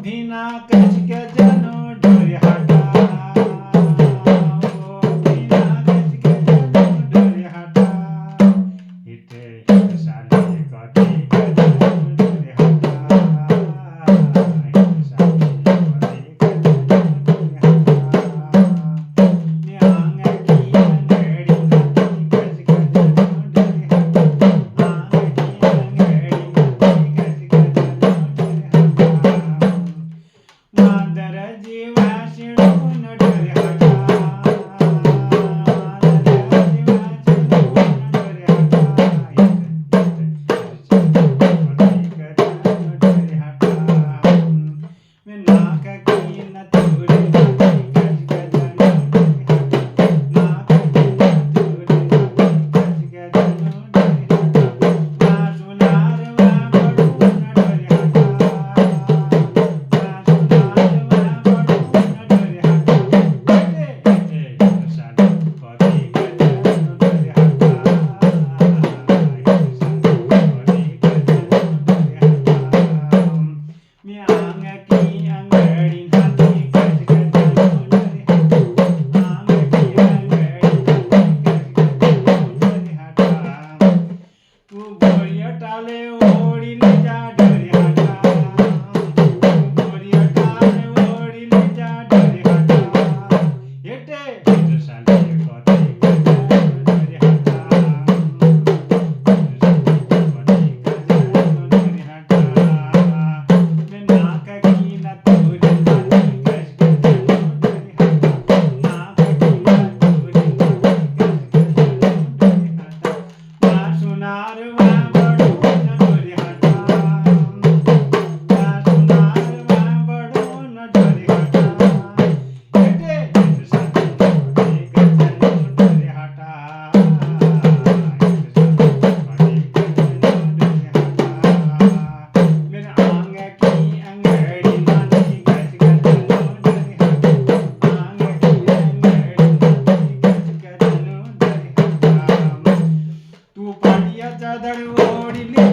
भीना कच के जनो डोरे हटा भीना कच के जनो डोरे हटा इथे साले कधी जनो डोरे हटा इथे साले कधी जनो डोरे हटा न्यांग की अंगड़ी कच के जनो डोरे हटा आंग की अंगड़ी कच के जनो डोरे हटा मादर जीवा शिणून डोरे हटा मादर जीवा शिणून डोरे हटा डोरे हटा मैं नाक की न तुरे कच के जनो डोरे हटा नाक की न तुरे कच के जनो डोरे हटा ना सुनार वा बड़ू न डोरे हटा टाले ओढ़ी ले जा डोरे हटा गोरिया टाले ओढ़ी ले जा डोरे हटा एटे साले कथी डोरे हटा डोरे हटा मैं नाक की न तुरे कच के जनो डोरे हटा नाक की न तुरे कच के जनो डोरे हटा ना सुनार वा बड़ू न डोरे हटा ना सुनार वा बड़ू न डोरे हटा एटे साले कथी जनो डोरे हटा मेरा आंग की अंगड़ी नानी कच के जनो डोरे हटा आंग की अंगड़ी नानी कच के जनो डोरे हटा तू पाटिया चादर ओढ़ी ले